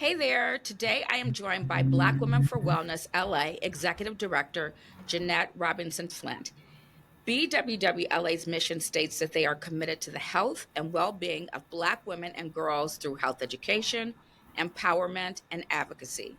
Hey there. Today I am joined by Black Women for Wellness LA Executive Director Janette Robinson Flint. BWWLA's mission states that they are committed to the health and well being of Black women and girls through health education, empowerment, and advocacy.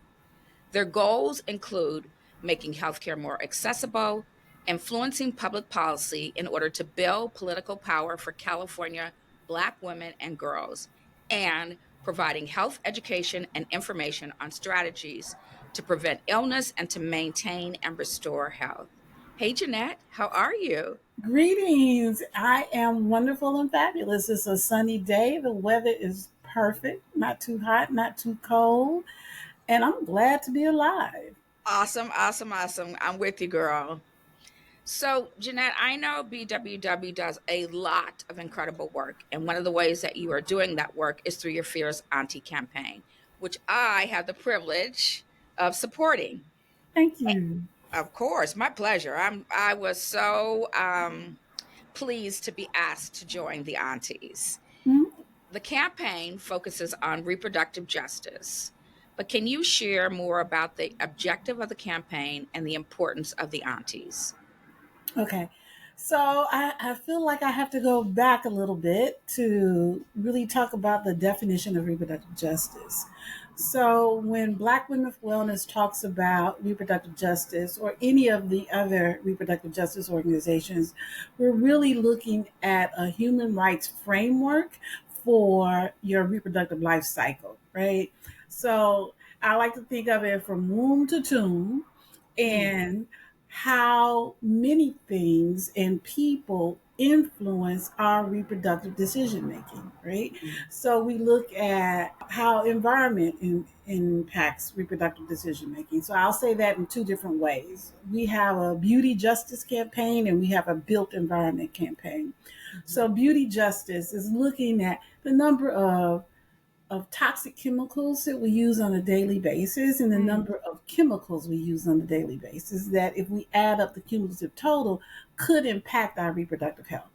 Their goals include making healthcare more accessible, influencing public policy in order to build political power for California Black women and girls, and providing health education and information on strategies to prevent illness and to maintain and restore health. Hey, Janette, how are you? Greetings. I am wonderful and fabulous. It's a sunny day. The weather is perfect, not too hot, not too cold, and I'm glad to be alive. Awesome, awesome, awesome. I'm with you, girl. So, Jeanette, I know BWW does a lot of incredible work. And one of the ways that you are doing that work is through your Fierce Auntie campaign, which I have the privilege of supporting. Thank Eh, you. Of course, my pleasure. I was so pleased to be asked to join the Aunties. Mhm. The campaign focuses on reproductive justice. But can you share more about the objective of the campaign and the importance of the Aunties? Okay. So I feel like I have to go back a little bit to really talk about the definition of reproductive justice. So when Black Women for Wellness talks about reproductive justice or any of the other reproductive justice organizations, we're really looking at a human rights framework for your reproductive life cycle, right? So I like to think of it from womb to tomb and how many things and people influence our reproductive decision making, right? Mhm. So we look at how environment impacts reproductive decision making. So I'll say that in two different ways. We have a beauty justice campaign and we have a built environment campaign. Mhm. So beauty justice is looking at the number of toxic chemicals that we use on a daily basis and the Mm. number of chemicals we use on a daily basis that if we add up the cumulative total could impact our reproductive health.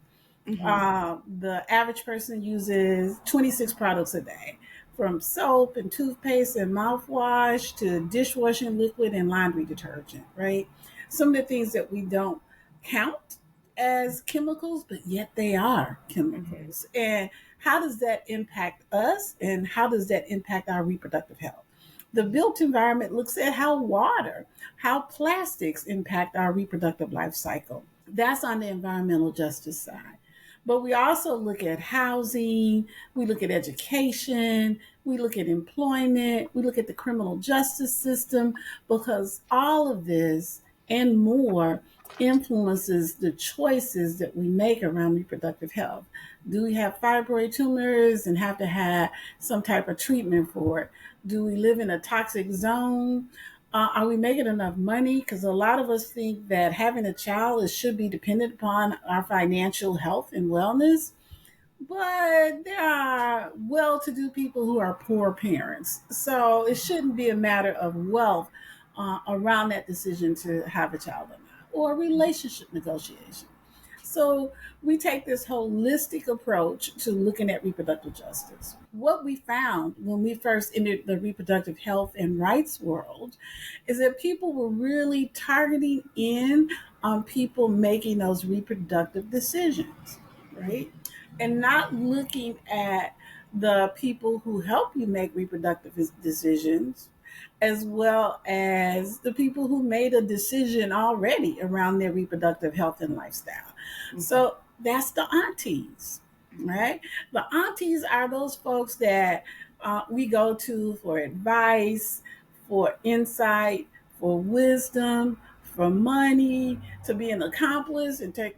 Mhm. The average person uses 26 products a day, from soap and toothpaste and mouthwash to dishwashing liquid and laundry detergent, right? Some of the things that we don't count as chemicals, but yet they are Mhm. chemicals. And how does that impact us and how does that impact our reproductive health? The built environment looks at how water, how plastics impact our reproductive life cycle. That's on the environmental justice side. But we also look at housing, we look at education, we look at employment, we look at the criminal justice system, because all of this and more influences the choices that we make around reproductive health. Do we have fibroid tumors and have to have some type of treatment for it? Do we live in a toxic zone? Are we making enough money? Because a lot of us think that having a child should be dependent upon our financial health and wellness. But there are well to do people who are poor parents. So it shouldn't be a matter of wealth around that decision to have a child or not, or relationship negotiation. So we take this holistic approach to looking at reproductive justice. What we found when we first entered the reproductive health and rights world is that people were really targeting in on people making those reproductive decisions, right? And not looking at the people who help you make reproductive decisions as well as the people who made a decision already around their reproductive health and lifestyle. Mhm. So that's the aunties, Mhm. right? The aunties are those folks that we go to for advice, for insight, for wisdom, for money, to be an accomplice and take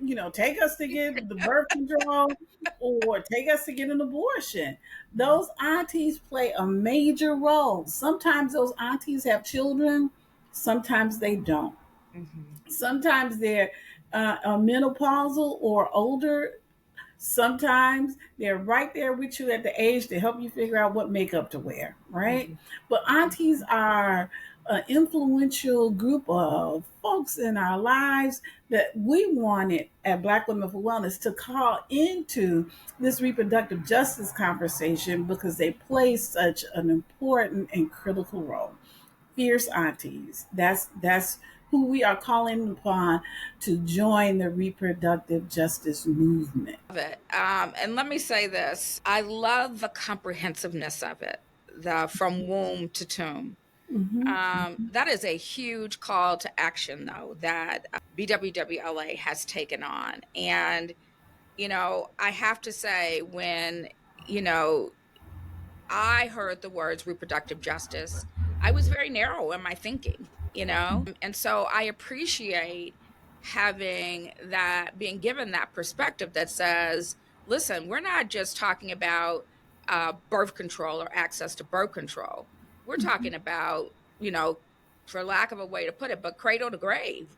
us to get the birth control or take us to get an abortion. Mhm. Those aunties play a major role. Sometimes those aunties have children, sometimes they don't. Mhm. Sometimes they're menopausal or older. Sometimes they're right there with you at the age to help you figure out what makeup to wear, right? Mhm. But aunties are an influential group of folks in our lives that we wanted at Black Women for Wellness to call into this reproductive justice conversation because they play such an important and critical role. Fierce Aunties. That's who we are calling upon to join the reproductive justice movement. Love it. And let me say this: I love the comprehensiveness of it, the from womb to tomb. Mm-hmm. That is a huge call to action, though, that BWWLA has taken on. And, I have to say, when, you know, I heard the words reproductive justice, I was very narrow in my thinking. And so I appreciate having that, being given that perspective that says, listen, we're not just talking about birth control or access to birth control. We're talking about, you know, for lack of a way to put it, but cradle to grave,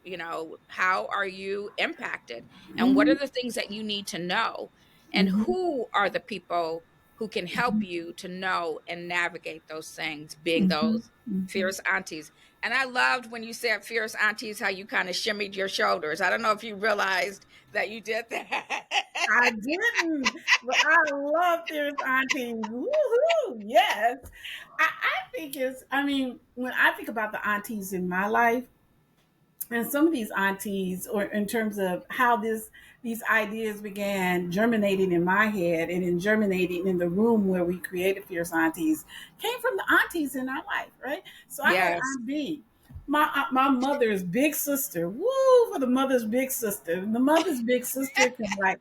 how are you impacted? And what Mm-hmm. are the things that you need to know? And Mm-hmm. who are the people who can help you to know and navigate those things, being Mm-hmm. those Mm-hmm. fierce aunties. And I loved when you said fierce aunties, how you kind of shimmied your shoulders. I don't know if you realized that you did that. I didn't, but I love Fierce Aunties. Woohoo! Yes. I think I mean, when I think about the aunties in my life, and some of these aunties, or in terms of how these ideas began germinating in my head and in germinating in the room where we created Fierce Aunties, came from the aunties in our life, right? So I had Yes. Aunt B, my mother's big sister. Woo, for the mother's big sister. The mother's big sister can, like,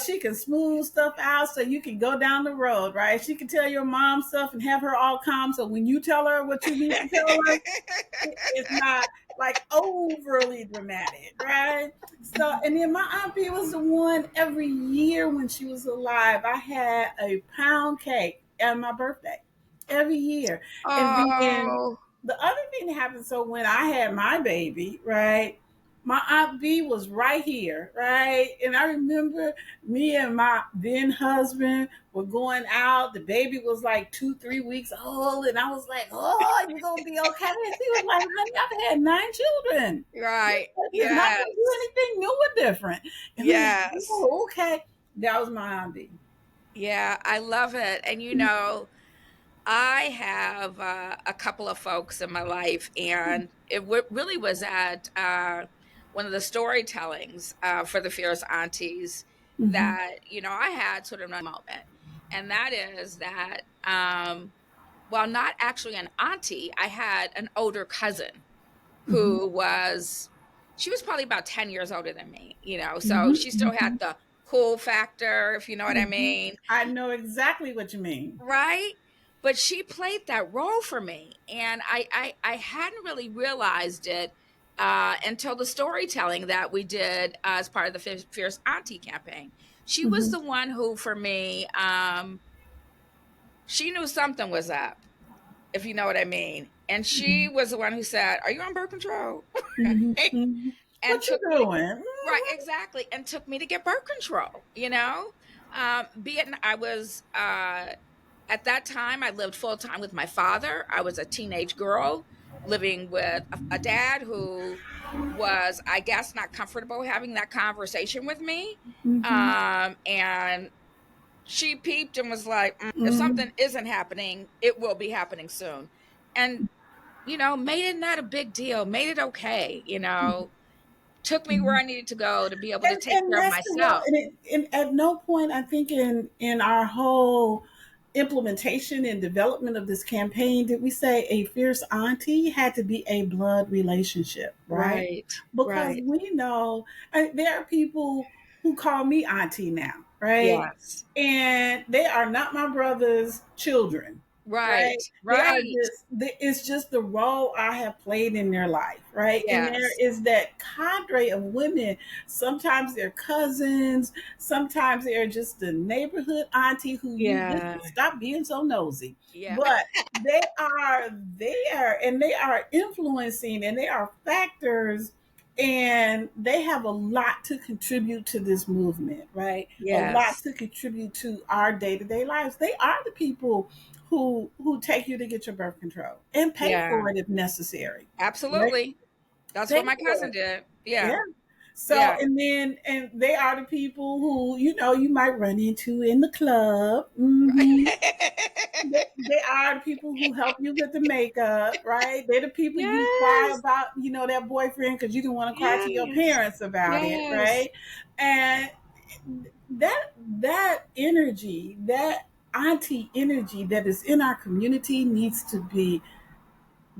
she can smooth stuff out so you can go down the road, right? She can tell your mom stuff and have her all calm. So when you tell her what you need to tell her, it's not like overly dramatic, right? So, and then my Aunt B was the one every year when she was alive. I had a pound cake at my birthday every year. And then Oh, the other thing that happened, so when I had my baby, right, my Aunt B was right here, right? And I remember me and my then husband were going out. The baby was like 2, 3 weeks old. And I was like, oh, you're going to be okay. And she was like, honey, I've had 9 children. right. It's not going to do Yes. anything new or different. And we was like, Yes. oh, okay. That was my Aunt B. Yeah, I love it. And I have a couple of folks in my life, and it really was at one of the storytellings for the Fierce Aunties Mm-hmm. that I had sort of a moment, and that is that while not actually an auntie, I had an older cousin Mm-hmm. who was she was probably about 10 years older than me, so she still Mm-hmm. had the cool factor, if you know what I Mm-hmm. mean. I know exactly what you mean. Right? But she played that role for me, and I hadn't really realized it until the storytelling that we did as part of the Fierce Auntie campaign. She was Mm-hmm. the one who, for me, she knew something was up, if you know what I mean. And she was the one who said, "Are you on birth control?" Mm-hmm. Mm-hmm. and What you took me to doing? right, exactly, and took me to get birth control. Be it I was at that time, I lived full time with my father. I was a teenage girl living with a dad who was, I guess, not comfortable having that conversation with me. Mm-hmm. And she peeped and was like, if Mm-hmm. something isn't happening, it will be happening soon. And, made it not a big deal, made it okay, took me where Mm-hmm. I needed to go to be able to take And care of that's the role. myself. And at no point, I think, in our whole implementation and development of this campaign did we say a fierce auntie had to be a blood relationship, right? Right, Because right. we know there are people who call me auntie now, right? Yes. And they are not my brother's children, right? Right, They are right. it's just the role I have played in their life, right? And there Yes. is that cadre of women. Sometimes they're cousins, sometimes they're just the neighborhood auntie who you Yeah. listen, stop being so nosy. Yeah. But they are there and they are influencing and they are factors and they have a lot to contribute to this movement, right? A lot Yes. to contribute to our day-to-day lives. They are the people who take you to get your birth control and pay Yeah. for it if necessary. Right? Absolutely. That's what Pay my for cousin it. did. Yeah. Yeah. So Yeah. and they are the people who you might run into in the club. They are the people who help you with the makeup, right? They're the people you cry Yes. about, that boyfriend because you didn't want to cry to your Yes. parents about it, Yes. right? And that energy, that auntie energy that is in our community needs to be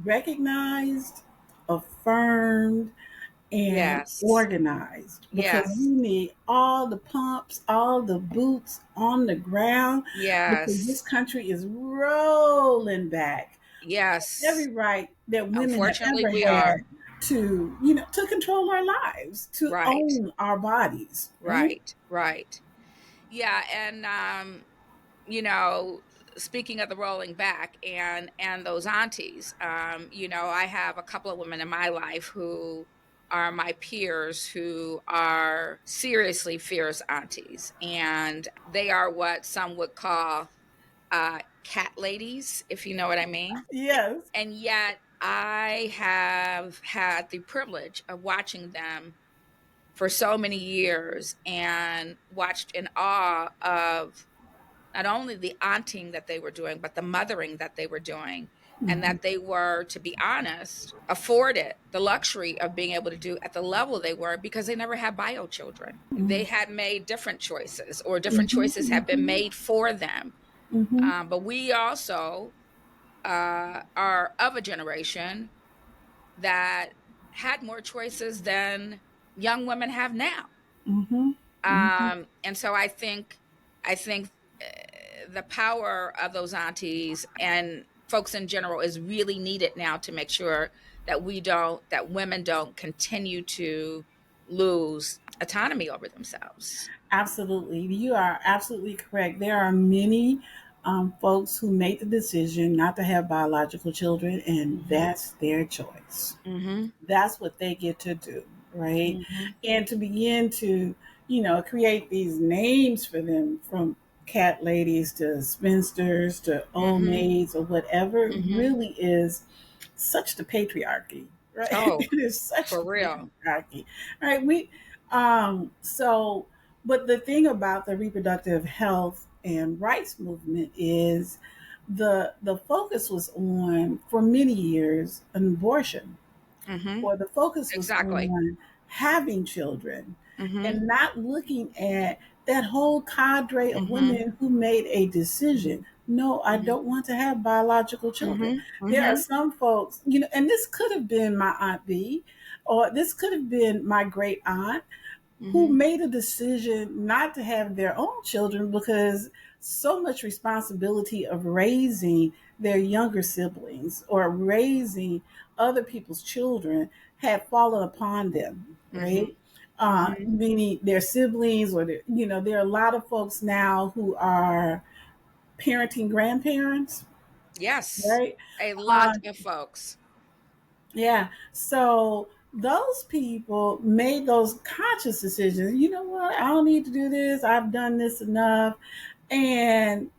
recognized, affirmed, and Yes. organized because we Yes. need all the pumps, all the boots on the ground because this Yes. country is rolling back Yes. every right that women have Unfortunately, ever we had are. to, to control our lives, to Right. own our bodies, right? Right. Right. Yeah. And, you know, speaking of the rolling back and those aunties, I have a couple of women in my life who are my peers who are seriously fierce aunties, and they are what some would call cat ladies, if you know what I mean. Yes. And yet, I have had the privilege of watching them for so many years and watched in awe of not only the aunting that they were doing, but the mothering that they were doing. And Mm-hmm. that they were, to be honest, afforded the luxury of being able to do at the level they were because they never had bio children. They had made different choices, or different choices Mm-hmm. had been made for them. Mm-hmm. But we also are of a generation that had more choices than young women have now. Mm-hmm. Mm-hmm. And so I think the power of those aunties and folks in general is really needed now to make sure that women don't continue to lose autonomy over themselves. Absolutely. You are absolutely correct. There are many folks who make the decision not to have biological children, and Mhm. that's their choice. Mhm. That's what they get to do, right? Mhm. And to begin to, create these names for them from cat ladies to spinsters to old Mhm. maids or whatever Mhm. really is such the patriarchy, right? Oh, It is such for the real. patriarchy, right? So, but the thing about the reproductive health and rights movement is the focus was on for many years an abortion, Mhm. or the focus was Exactly. on having children Mhm. and not looking at that whole cadre of Mhm. women who made a decision. No, I Mhm. don't want to have biological children. Mhm. There are Mhm. some folks, and this could have been my Aunt B, or this could have been my great aunt who Mhm. made a decision not to have their own children because so much responsibility of raising their younger siblings or raising other people's children had fallen upon them, right? Mhm. Mhm. Meaning their siblings, or there are a lot of folks now who are parenting grandparents, Yes. right? A Uh, lot of folks. Yeah. So those people made those conscious decisions. You know what? I don't need to do this. I've done this enough. And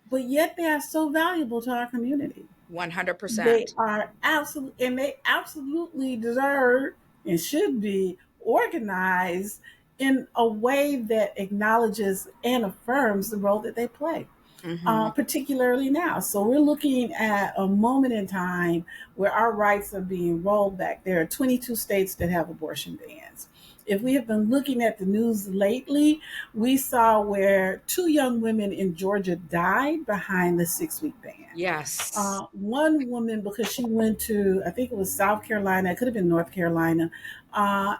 but yet they are so valuable to our community. They 100%. are absolutely, and they absolutely deserve and should be organized in a way that acknowledges and affirms the role that they play, Mhm. particularly now. So we're looking at a moment in time where our rights are being rolled back. There are 22 states that have abortion bans. If we have been looking at the news lately, we saw where two young women in Georgia died behind the 6 week ban. Yes. One woman, because she went to, I think it was South Carolina, it could have been North Carolina,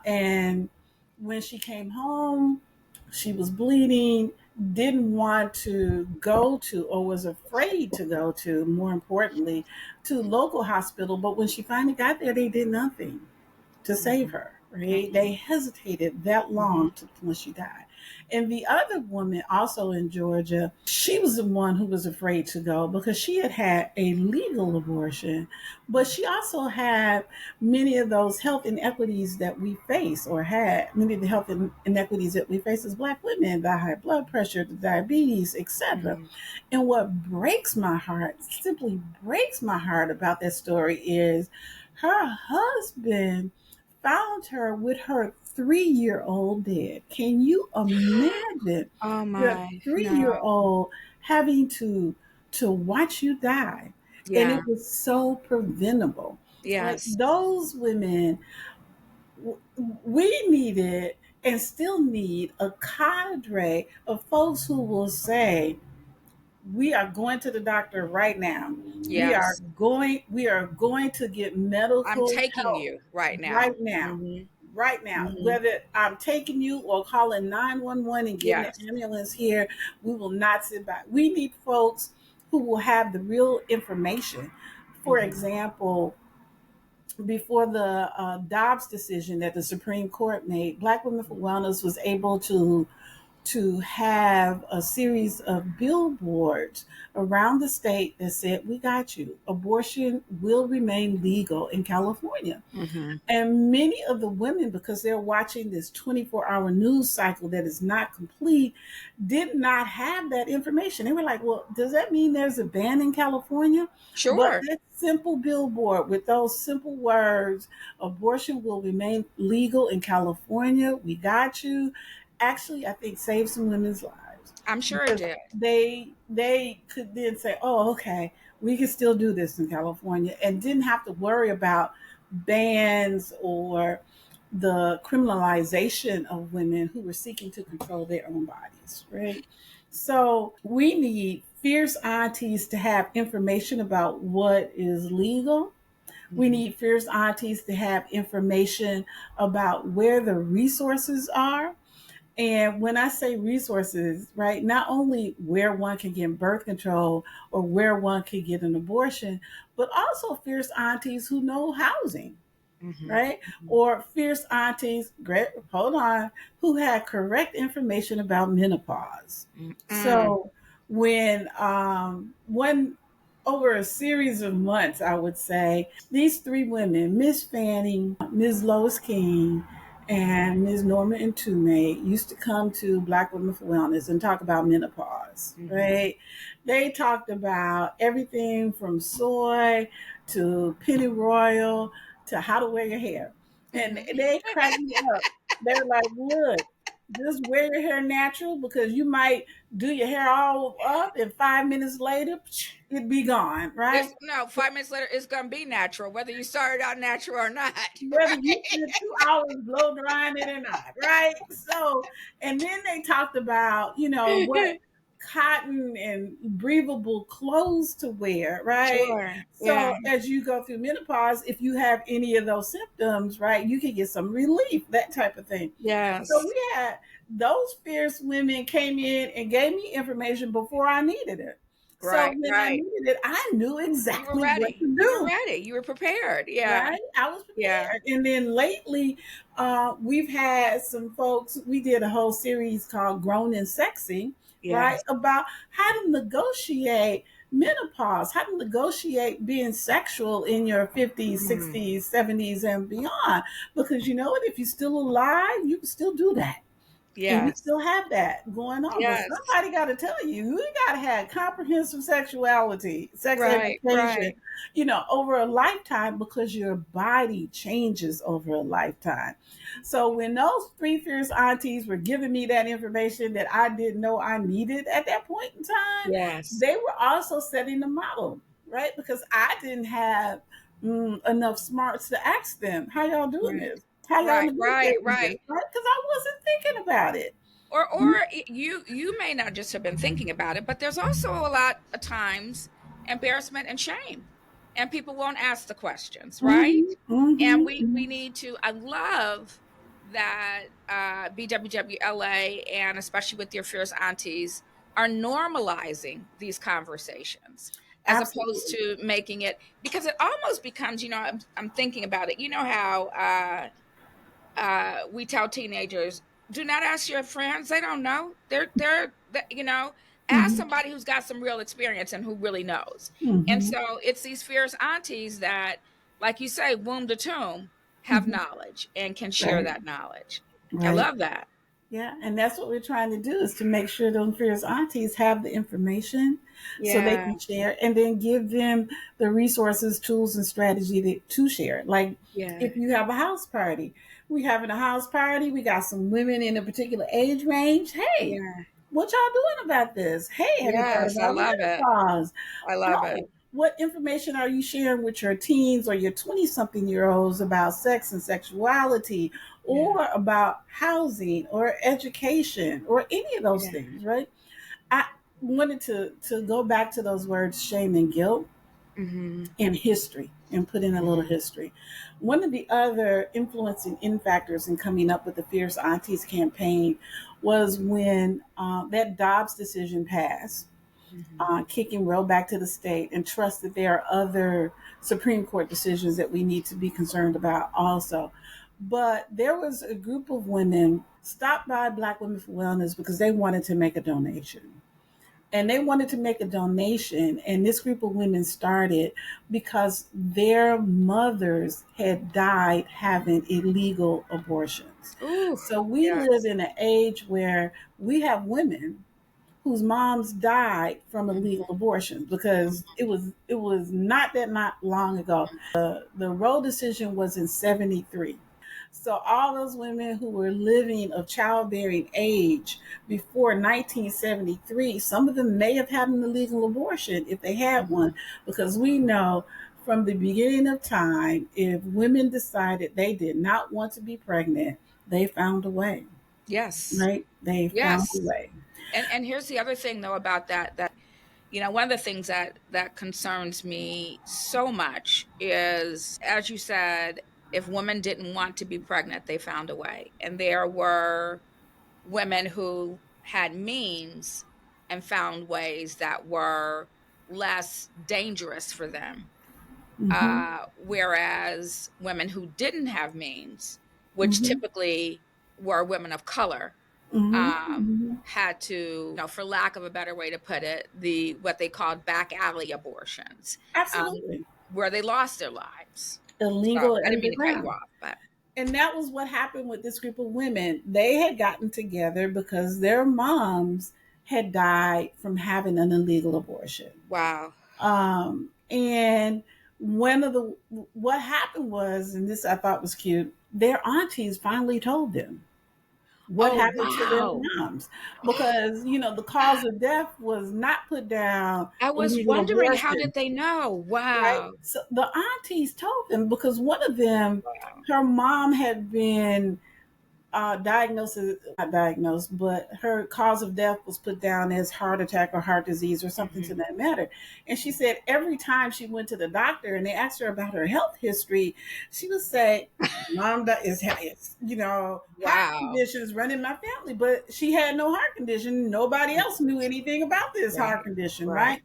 and when she came home, she was bleeding, didn't want to go to, or was afraid to go to, more importantly, to local hospital. But when she finally got there, they did nothing to save Mhm. her. Right? They Mhm. hesitated that long Mhm. to when she died. And the other woman, also in Georgia, she was the one who was afraid to go because she had had a legal abortion, but she also had many of those health inequities that we face, or had many of the health inequities that we face as Black women, the high blood pressure, the diabetes, etc. Mm-hmm. And what breaks my heart, simply breaks my heart about that story is her husband found her with her 3-year-old dead. Can you imagine Oh your my, no. 3-year-old having to watch you die? And Yeah. it was so preventable. Right? Yes. Those women, we needed and still need a cadre of folks who will say, we are going to the doctor right now. Yes. We are going to get I'm medical taking help you right now. right now. Mm-hmm. Right now. Mm-hmm. Whether I'm taking you or calling 911 and getting Yes. an ambulance here, we will not sit back. We need folks who will have the real information. For Mm-hmm. example, before the Dobbs decision that the Supreme Court made, Black Women for Wellness was able to have a series of billboards around the state that said, "We got you. Abortion will remain legal in California." Mm-hmm. And many of the women, because they're watching this 24-hour news cycle that is not complete, did not have that information. They were like, well, does that mean there's a ban in California? But Sure. that simple billboard with those simple words, abortion will remain legal in California, we got you, actually, I think saved some women's lives, I'm sure it because did. they could then say, oh, okay, we can still do this in California, and didn't have to worry about bans or the criminalization of women who were seeking to control their own bodies, right? So we need fierce aunties to have information about what is legal. We Mm-hmm. need fierce aunties to have information about where the resources are. And when I say resources, right, not only where one can get birth control or where one can get an abortion, but also fierce aunties who know housing, Mm-hmm. right? Or fierce aunties, great, hold on, who had correct information about menopause. Mm-hmm. So when one over a series of months, I would say these three women, Miss Fanning, Ms. Lois King, and Ms. Norma Intume, used to come to Black Women for Wellness and talk about menopause, Mm-hmm. right? They talked about everything from soy to pennyroyal to how to wear your hair. And Mm-hmm. they cracked me up. They're like, look, just wear your hair natural, because you might do your hair all up and 5 minutes later, it'd be gone, right? It's no 5 minutes later. It's gonna be natural, whether you started out natural or not. Whether you Right? spent 2 hours blow drying it or not, right? So, and then they talked about, what cotton and breathable clothes to wear, right? Sure. Yeah. So, as you go through menopause, if you have any of those symptoms, right, you can get some relief, that type of thing. So, Yes. we had those fierce women came in and gave me information before I needed it. So, Right. when I Right. needed it, I knew You were exactly what ready. to You were do. ready. You were prepared. Yeah. Right, I was Yeah. prepared. And then lately, we've had some folks. We did a whole series called "Grown and Sexy," right, Yes. about how to negotiate menopause, how to negotiate being sexual in your 50s, Mm. 60s, 70s, and beyond. Because you know what? If you're still alive, you can still do that, and we Yes. still have that going on. But Yes. somebody got to tell you, you got to have comprehensive sexuality, sex Right. education, Right. over a lifetime, because your body changes over a lifetime. So when those three fierce aunties were giving me that information that I didn't know I needed at that point in time, Yes. they were also setting the model, right? Because I didn't have enough smarts to ask them, how y'all doing Right. this? How y'all Right. Right. negotiating this, Right. right? Because I wasn't thinking about it. You may not just have been thinking about it, but there's also a lot of times embarrassment and shame, and people won't ask the questions, right? Mm-hmm, And mm-hmm, we need to. I love that BWWLA, and especially with your fierce aunties, are normalizing these conversations as opposed absolutely. to making it, because it almost becomes, I'm thinking about it. You know how we tell teenagers, Do not ask your friends. They don't know. You know, ask Mm-hmm. somebody who's got some real experience and who really knows. And Mm-hmm. so it's these fierce aunties that, like you say, womb to tomb, have Mm-hmm. knowledge and can share Right. that knowledge. I Right. love that. Yeah, and that's what we're trying to do, is to make sure those fierce aunties have the information so they Yeah. can share, and then give them the resources, tools, and strategy to share. Like Yeah. if you have a house party, we having a house party, we got some women in a particular age range. Hey, Yeah. what y'all doing about this? Hey, have you thought Yes, I about love it. menopause? I love it. Oh, what information are you sharing with your teens or your 20 something year olds about sex and sexuality, Yeah. or about housing or education or any of those Yeah. things, right? I wanted to go back to those words, shame and guilt, Mm-hmm. and history, and put in a little Mm-hmm. history. One of the other influencing in factors in coming up with the Fierce Aunties campaign was when that Dobbs decision passed, Mm-hmm. kicking Roe back to the state, and trust that there are other Supreme Court decisions that we need to be concerned about also. But there was a group of women stopped by Black Women for Wellness because they wanted to make a donation. And they wanted to make a donation, and this group of women started because their mothers had died having illegal abortions. Ooh, So we live yes. in an age where we have women whose moms died from illegal Mm-hmm. abortion, because it was not long ago. The Roe decision was in 73. So all those women who were living of childbearing age before 1973, some of them may have had an illegal abortion if they had Mm-hmm. one, because we know from the beginning of time, if women decided they did not want to be pregnant, they found a way, Yes. right? They found a Yes. way. And here's the other thing though about that, one of the things that concerns me so much is, as you said, if women didn't want to be pregnant, they found a way. And there were women who had means and found ways that were less dangerous for them. Mm-hmm. Whereas women who didn't have means, which Mm-hmm. typically were women of color, Mm-hmm. Mm-hmm. had to, for lack of a better way to put it, the what they called back alley abortions, um, Absolutely. where they lost their lives. So Illegal I didn't mean to cut you underground. off, but And that was what happened with this group of women. They had gotten together because their moms had died from having an illegal abortion. wow. And one of the what happened was, and this I thought was cute, their aunties finally told them what Oh happened to their wow. moms, because the cause of death was not put down I was illegal wondering, how abortion, did they know? right? Wow. So the aunties told them because one of them, Wow. her mom had been diagnosed, not diagnosed, but her cause of death was put down as heart attack or heart disease or something to Mhm. that matter. And she said every time she went to the doctor and they asked her about her health history, she would say, "Mom, that is, heart Wow. conditions running my family," but she had no heart condition. Nobody else knew anything about this heart Right. condition, Right. right?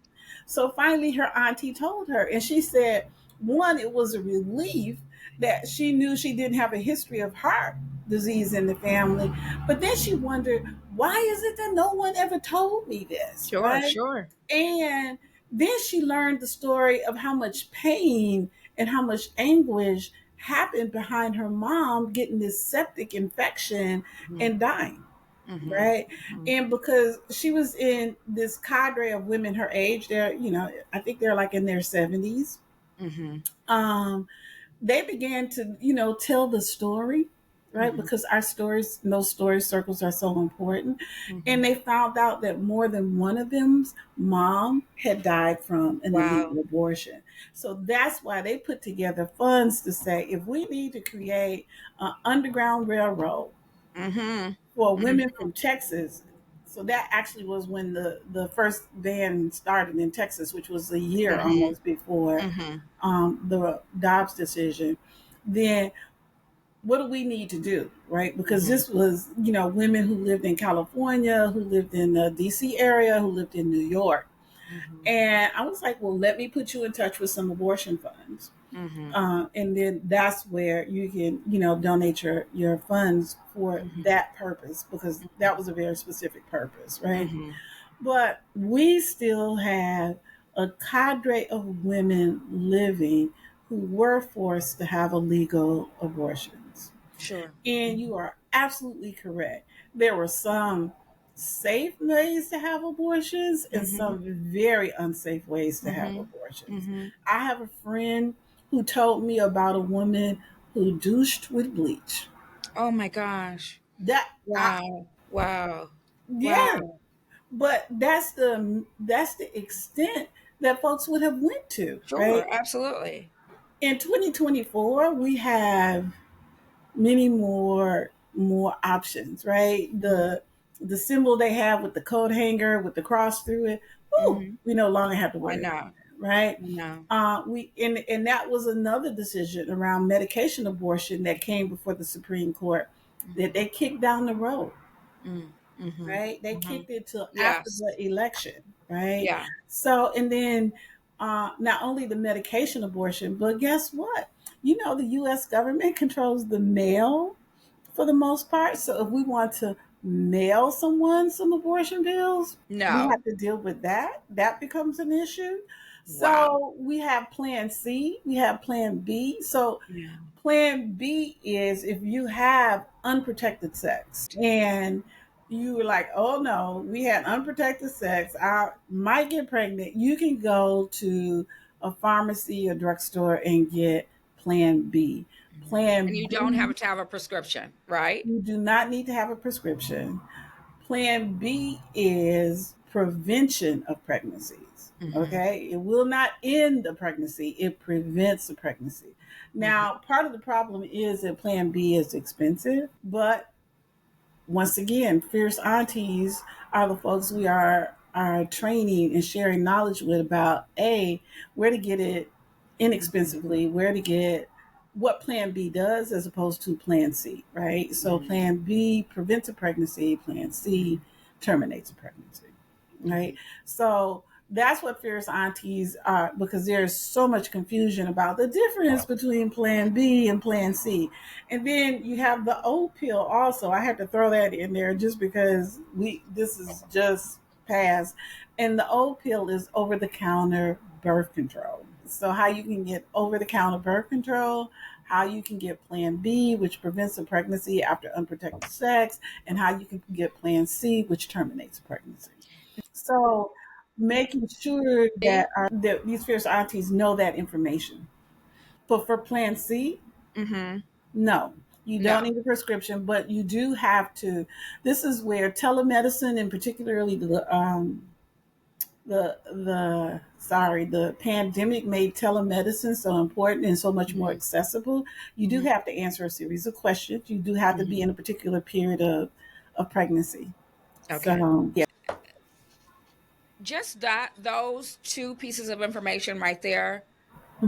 So finally, her auntie told her, and she said, one, it was a relief that she knew she didn't have a history of heart disease in the family. But then she wondered, why is it that no one ever told me this, Sure. right? Sure. And then she learned the story of how much pain and how much anguish happened behind her mom getting this septic infection Hmm. and dying, Hmm. right? And because she was in this cadre of women her age, I think they're like in their 70s. Hmm. Um, they began to, tell the story, right? Hmm. Because our stories, those story circles are so important. Hmm. And they found out that more than one of them's mom had died from an Wow. illegal abortion. So that's why they put together funds to say, if we need to create an underground railroad Hmm. for Hmm. women from Texas. So that actually was when the first ban started in Texas, which was a year Hmm. almost before Hmm. the Dobbs decision. Then what do we need to do, right? Because Hmm. this was, women who lived in California, who lived in the DC area, who lived in New York. And I was like, well, let me put you in touch with some abortion funds. Mm-hmm. And then that's where you can, donate your funds for Mm-hmm. that purpose, because that was a very specific purpose, right? Mm-hmm. But we still have a cadre of women living who were forced to have illegal abortions. Sure. And you are absolutely correct. There were some safe ways to have abortions and Mm-hmm. some very unsafe ways to have Mm-hmm. abortions. Mm-hmm. I have a friend who told me about a woman who douched with bleach. Oh my gosh. That I Wow. Wow. Yeah, Wow. but that's the extent that folks would have went to, Sure. right? Absolutely. In 2024, we have many more options, right? Mm-hmm. The symbol they have with the coat hanger with the cross through it, whew, Mm-hmm. we no longer have to I worry know. about it, right? I know. We and that was another decision around medication abortion that came before the Supreme Court that they kicked down the road, Mm-hmm. Mm-hmm. right? They Mm-hmm. kicked it till after Yes. the election, right? Yeah. So, and then not only the medication abortion, but guess what? The U.S. government controls the mail for the most part. So, if we want to mail someone some abortion bills, we No. have to deal with that. That becomes an issue. Wow. So, we have Plan C, we have Plan B. So, Yeah. Plan B is if you have unprotected sex and you were like, oh no, we had unprotected sex, I might get pregnant, you can go to a pharmacy or drugstore and get Plan B. And Plan you don't B, have to have a prescription, right? you do not need to have a prescription. Plan B is prevention of pregnancies. Mm-hmm. Okay. It will not end the pregnancy, it prevents the pregnancy. Mm-hmm. Now, part of the problem is that Plan B is expensive, but once again, fierce aunties are the folks we are training and sharing knowledge with about where to get it inexpensively, where to get what Plan B does as opposed to Plan C, right? So Mm-hmm. Plan B prevents a pregnancy, Plan C terminates a pregnancy, right? Mm-hmm. So that's what fierce aunties are, because there's so much confusion about the difference between Plan B and Plan C. And then you have the O pill also. I had to throw that in there just because this is just passed. And the O pill is over the counter birth control. So how you can get over the counter birth control, how you can get Plan B, which prevents a pregnancy after unprotected sex, and how you can get Plan C, which terminates a pregnancy. So making sure that that these fierce aunties know that information. But for Plan C, Mm-hmm. no, you don't No. need a prescription, but you do have to. This is where telemedicine, and particularly the pandemic made telemedicine so important and so much more Mm-hmm. accessible. You do Mm-hmm. have to answer a series of questions. You do have to be Mm-hmm. in a particular period of pregnancy. Okay. So yeah. Just those two pieces of information right there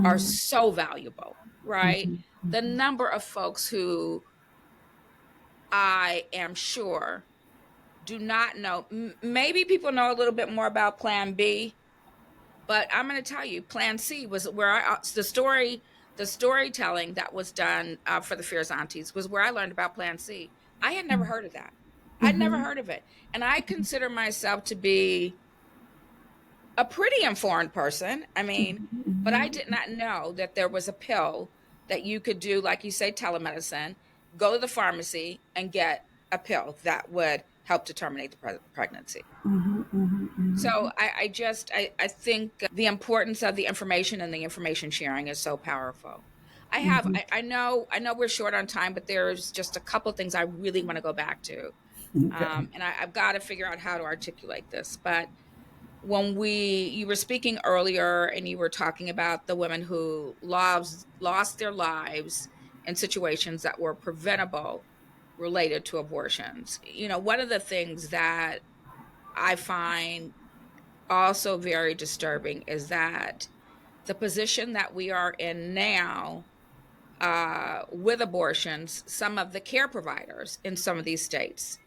are Mhm. so valuable, right? Mhm. The number of folks who I am sure do not know. Maybe people know a little bit more about Plan B, but I'm going to tell you, Plan C was where the storytelling that was done for the Fierce Aunties was where I learned about Plan C. I had never heard of that. I'd never Mhm. heard of it, and I consider myself to be a pretty informed person. I mean, but I Mhm. did not know that there was a pill that you could do, like you say, telemedicine, go to the pharmacy and get a pill that would help to terminate the pregnancy. Mhm. Mhm. So Mhm. I think the importance of the information and the information sharing is so powerful. Mhm. I know we're short on time, but there's just a couple things I really want to go back to. Okay. And I've got to figure out how to articulate this. But you were speaking earlier and you were talking about the women who lost their lives in situations that were preventable related to abortions. One of the things that I find also very disturbing is that the position that we are in now with abortions, some of the care providers in some of these states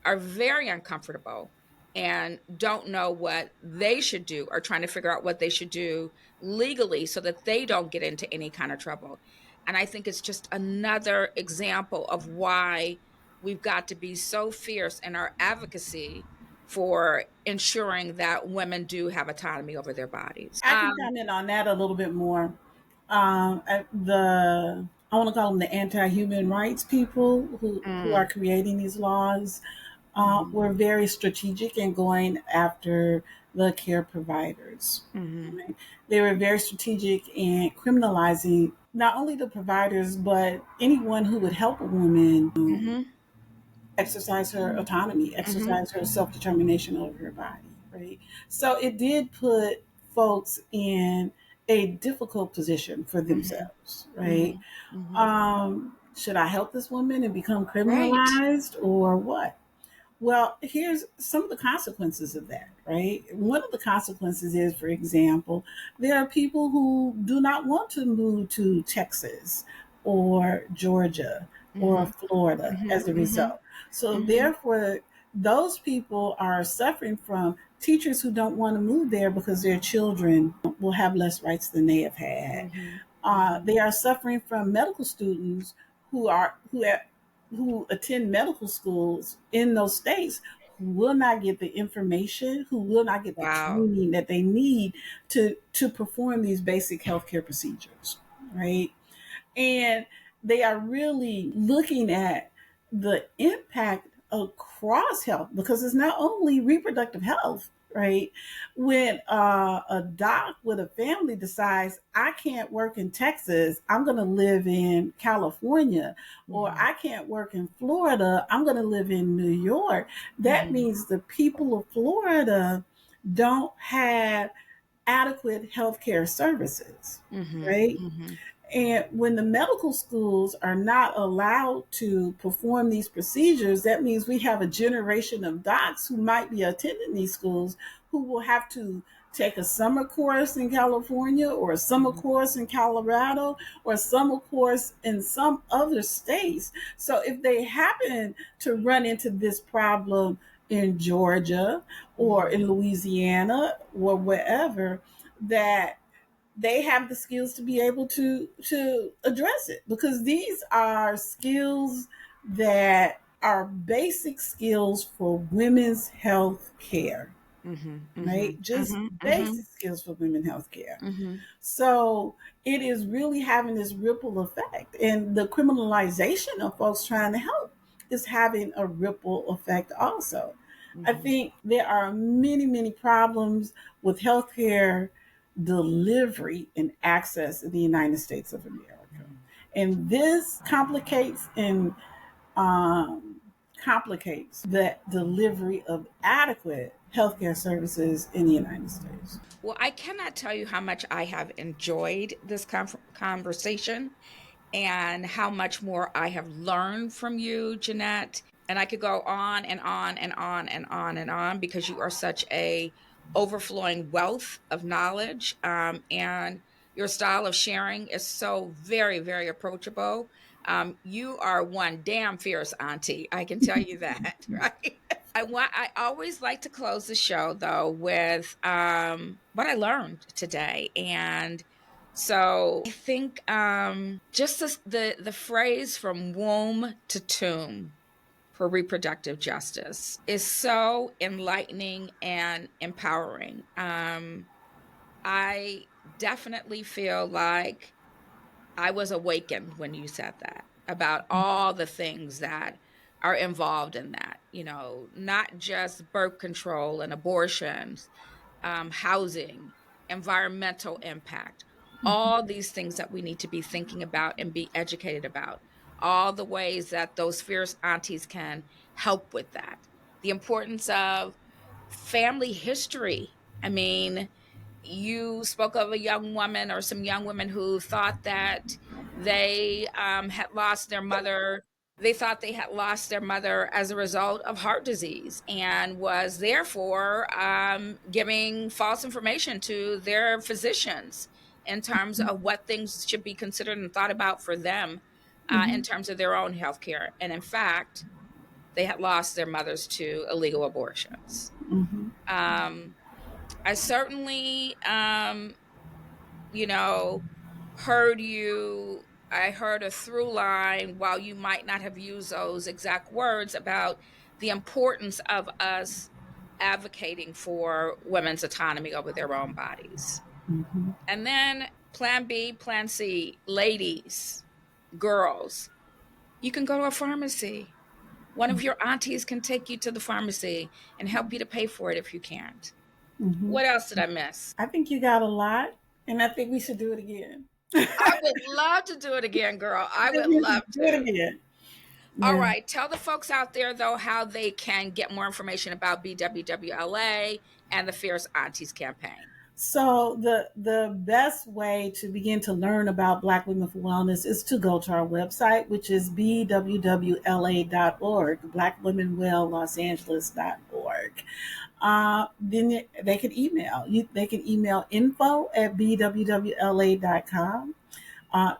are very uncomfortable and don't know what they should do, or trying to figure out what they should do legally so that they don't get into any kind of trouble. And I think it's just another example of why we've got to be so fierce in our advocacy for ensuring that women do have autonomy over their bodies. I can comment on that a little bit more. I want to call them the anti-human rights people who are Mm, creating these laws mhm, were very strategic in going after the care providers. mhm, Right? They were very strategic in criminalizing not only the providers but anyone who would help a woman mhm, exercise her autonomy, mhm. exercise her self determination over her body, right? So it did put folks in a difficult position for Mhm, themselves, right? mhm, mhm. Should I help this woman and become Right. criminalized or what? Well, here's some of the consequences of that, right? One of the consequences is, for example, there are people who do not want to move to Texas or Georgia or Mhm, Florida mhm, as a mhm, result. So, mhm, therefore, those people are suffering from teachers who don't want to move there because their children will have less rights than they have had. mhm, mhm. They are suffering from medical students who are who attend medical schools in those states who will not get the information, who will not get the Wow. training that they need to perform these basic healthcare procedures, right? And they are really looking at the impact across health because it's not only reproductive health, right? When a doc with a family decides, I can't work in Texas, I'm going to live in California, or Mhm, I can't work in Florida, I'm going to live in New York, that mhm, means the people of Florida don't have adequate healthcare services, mhm, right? mhm, And when the medical schools are not allowed to perform these procedures, that means we have a generation of docs who might be attending these schools who will have to take a summer course in California or a summer mhm, course in Colorado or a summer course in some other states. So if they happen to run into this problem in Georgia or mhm, in Louisiana or wherever, that they have the skills to be able to address it because these are skills that are basic skills for women's health care, mhm, right? mhm, Just mhm, basic mhm, skills for women's health care. mhm, So it is really having this ripple effect, and the criminalization of folks trying to help is having a ripple effect also. I mhm, think there are many problems with healthcare delivery and access in the United States of America. And this um, complicates the delivery of adequate healthcare services in the United States. Well, I cannot tell you how much I have enjoyed this conversation, and how much more I have learned from you, Janette. And I could go on and on and on and on and on because you are such a overflowing wealth of knowledge, and your style of sharing is so very, very approachable. You are one damn fierce auntie. I can tell you that, right? I always like to close the show though with what I learned today. And so I think just the phrase from womb to tomb for reproductive justice is so enlightening and empowering. I definitely feel like I was awakened when you said that about all the things that are involved in that, not just birth control and abortions, housing, environmental impact, all these things that we need to be thinking about and be educated about, all the ways that those fierce aunties can help with that. The importance of family history. I mean, you spoke of a young woman or some young women who thought that they had lost their mother. They thought they had lost their mother as a result of heart disease and was therefore giving false information to their physicians in terms of what things should be considered and thought about for them in Mhm. terms of their own health care. And in fact, they had lost their mothers to illegal abortions. Mm-hmm. I certainly, you know, heard you. I heard a through line, while you might not have used those exact words, about the importance of us advocating for women's autonomy over their own bodies. Mm-hmm. And then plan B, plan C, ladies, girls, you can go to a pharmacy. One of your aunties can take you to the pharmacy and help you to pay for it if you can't. Mm-hmm. What else did I miss? I think you got a lot, and I think we should do it again. I would love to do it again, girl. I I think would we should love do it to. again. All Yeah. right. Tell the folks out there, though, how they can get more information about BWWLA and the Fierce Aunties campaign. So the best way to begin to learn about Black Women for Wellness is to go to our website, which is BWWLA.org, BlackWomenWellLosAngeles.org. Then they can email. They can email info@BWWLA.com.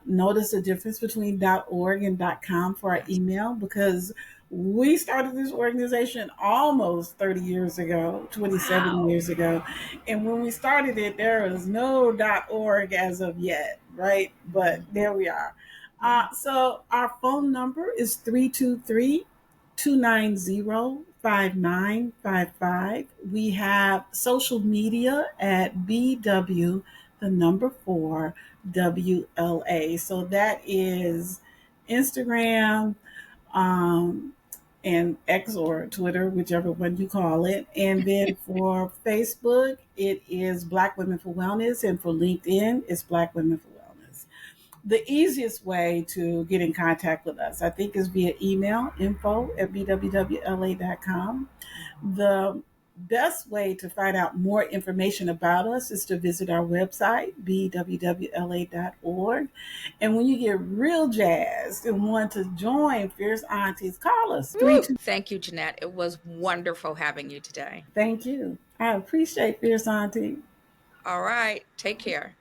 Notice the difference between .org and .com for our Yes. email, because we started this organization almost 30 years ago, 27 Wow. years ago. And when we started it, there was no .org as of yet, right? But there we are. Yeah. So our phone number is 323-290-5955. We have social media at BW, the number 4, WLA. So that is Instagram, um, and X or Twitter, whichever one you call it. And then for Facebook, it is Black Women for Wellness. And for LinkedIn, it's Black Women for Wellness. The easiest way to get in contact with us, I think, is via email, info@bwwla.com. The best way to find out more information about us is to visit our website, bwwla.org. And when you get real jazzed and want to join Fierce Aunties, call us. Woo! Thank you, Janette. It was wonderful having you today. Thank you. I appreciate Fierce Auntie. All right. Take care.